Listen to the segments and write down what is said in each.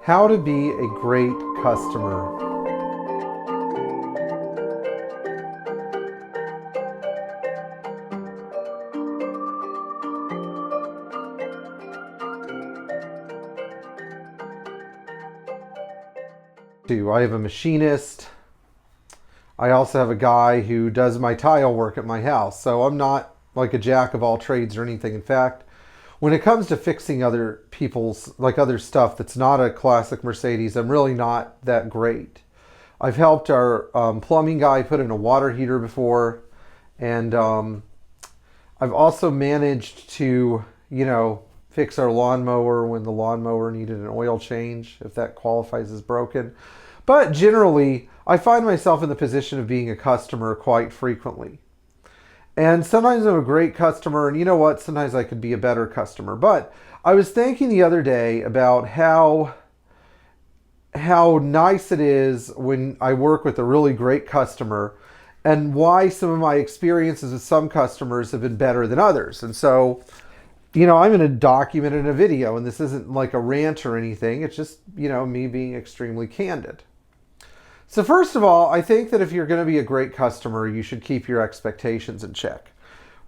How to be a great customer. I have a machinist. I also have a guy who does my tile work at my house. So I'm not like a jack of all trades or anything. In fact, when it comes to fixing other people's, like other stuff that's not a classic Mercedes, I'm really not that great. I've helped our plumbing guy put in a water heater before. And I've also managed to, fix our lawnmower when the lawnmower needed an oil change, if that qualifies as broken. But generally, I find myself in the position of being a customer quite frequently. And sometimes I'm a great customer, and you know what? Sometimes I could be a better customer. But I was thinking the other day about how nice it is when I work with a really great customer, and why some of my experiences with some customers have been better than others. And so, I'm going to document it in a video, and this isn't like a rant or anything. It's just, me being extremely candid. So first of all, I think that if you're going to be a great customer, you should keep your expectations in check.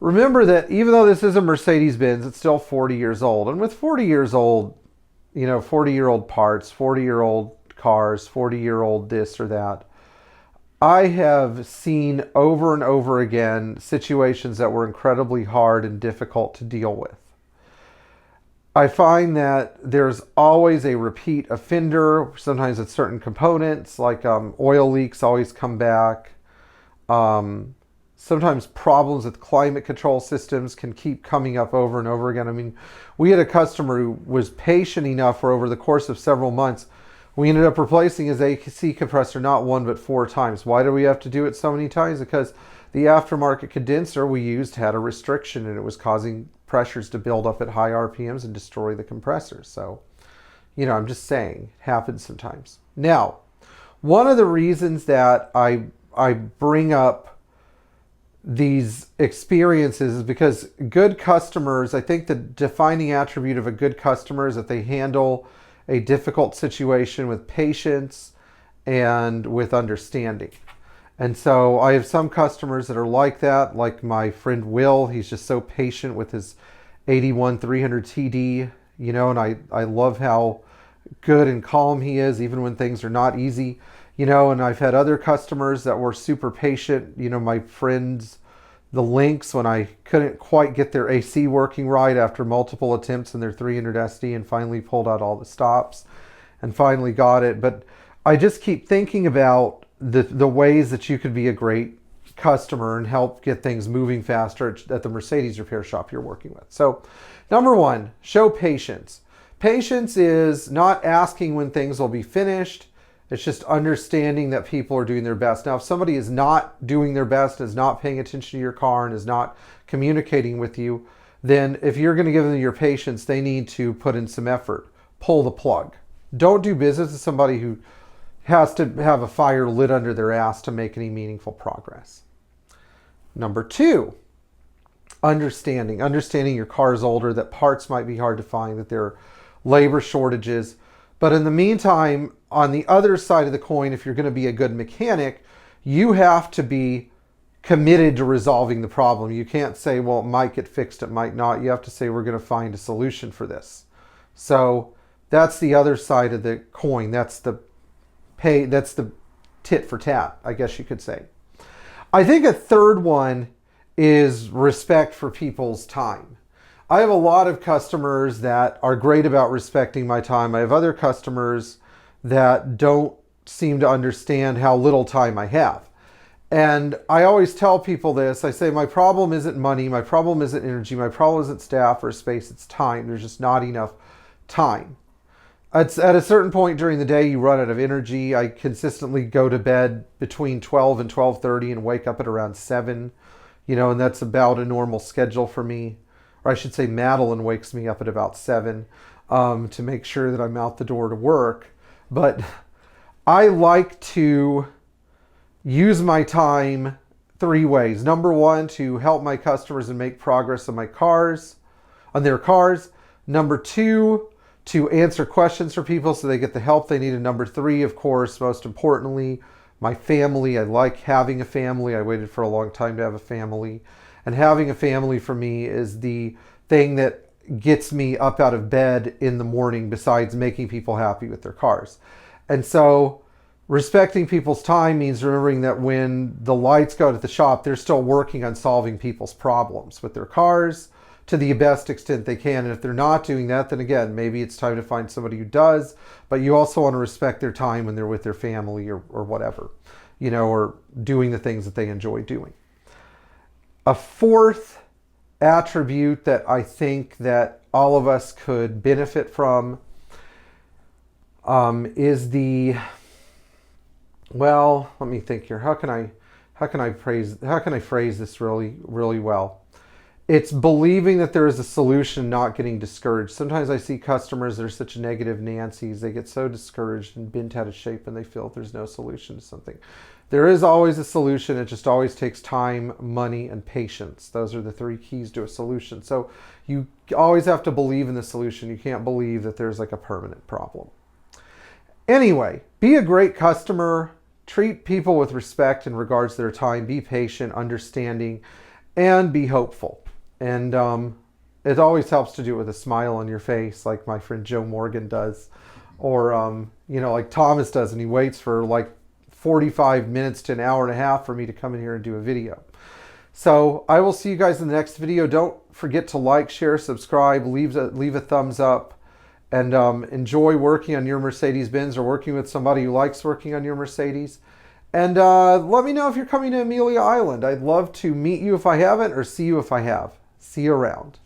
Remember that even though this is a Mercedes Benz, it's still 40 years old. And with 40 years old, 40-year-old parts, 40-year-old cars, 40-year-old this or that, I have seen over and over again situations that were incredibly hard and difficult to deal with. I find that there's always a repeat offender. Sometimes it's certain components, like oil leaks always come back. Sometimes problems with climate control systems can keep coming up over and over again. I mean, we had a customer who was patient enough for over the course of several months. We ended up replacing his AC compressor not one but 4 times. Why do we have to do it so many times? Because the aftermarket condenser we used had a restriction, and it was causing pressures to build up at high RPMs and destroy the compressor. So, I'm just saying, happens sometimes. Now, one of the reasons that I bring up these experiences is because good customers, I think the defining attribute of a good customer is that they handle a difficult situation with patience and with understanding. And so I have some customers that are like that, like my friend Will. He's just so patient with his 81 300 TD, and I love how good and calm he is, even when things are not easy, and I've had other customers that were super patient, my friends, the Lynx, when I couldn't quite get their AC working right after multiple attempts in their 300 SD, and finally pulled out all the stops and finally got it. But I just keep thinking about the ways that you could be a great customer and help get things moving faster at the Mercedes repair shop you're working with. So, number 1, show patience. Patience is not asking when things will be finished. It's just understanding that people are doing their best. Now, if somebody is not doing their best, is not paying attention to your car, and is not communicating with you, then if you're going to give them your patience, they need to put in some effort. Pull the plug. Don't do business with somebody who has to have a fire lit under their ass to make any meaningful progress. Number 2, understanding. Understanding your car is older, that parts might be hard to find, that there are labor shortages. But in the meantime, on the other side of the coin, if you're going to be a good mechanic, you have to be committed to resolving the problem. You can't say, well, it might get fixed, it might not. You have to say, we're going to find a solution for this. So that's the other side of the coin. That's the tit for tat, I guess you could say. I think a third one is respect for people's time. I have a lot of customers that are great about respecting my time. I have other customers that don't seem to understand how little time I have. And I always tell people this. I say, my problem isn't money, my problem isn't energy, my problem isn't staff or space, it's time. There's just not enough time. At a certain point during the day, you run out of energy. I consistently go to bed between 12 and 12:30 and wake up at around 7, and that's about a normal schedule for me. Or I should say Madeline wakes me up at about 7 to make sure that I'm out the door to work. But I like to use my time 3 ways. Number 1, to help my customers and make progress on their cars. Number 2, to answer questions for people so they get the help they need. And number three, of course, most importantly, my family. I like having a family. I waited for a long time to have a family. And having a family for me is the thing that gets me up out of bed in the morning, besides making people happy with their cars. And so respecting people's time means remembering that when the lights go out at the shop, they're still working on solving people's problems with their cars to the best extent they can. And if they're not doing that, then again, maybe it's time to find somebody who does. But you also want to respect their time when they're with their family or whatever, you know, or doing the things that they enjoy doing. A fourth attribute that I think that all of us could benefit from is the, well, let me think here. How can I phrase this really well? It's believing that there is a solution, not getting discouraged. Sometimes I see customers that are such negative Nancy's. They get so discouraged and bent out of shape and they feel there's no solution to something. There is always a solution. It just always takes time, money, and patience. Those are the three keys to a solution. So you always have to believe in the solution. You can't believe that there's like a permanent problem. Anyway, be a great customer. Treat people with respect in regards to their time. Be patient, understanding, and be hopeful. And it always helps to do it with a smile on your face, like my friend Joe Morgan does, or you know, like Thomas does, and he waits for like 45 minutes to an hour and a half for me to come in here and do a video. So I will see you guys in the next video. Don't forget to like, share, subscribe, leave a thumbs up, and enjoy working on your Mercedes Benz or working with somebody who likes working on your Mercedes. And let me know if you're coming to Amelia Island. I'd love to meet you if I haven't, or see you if I have. See you around.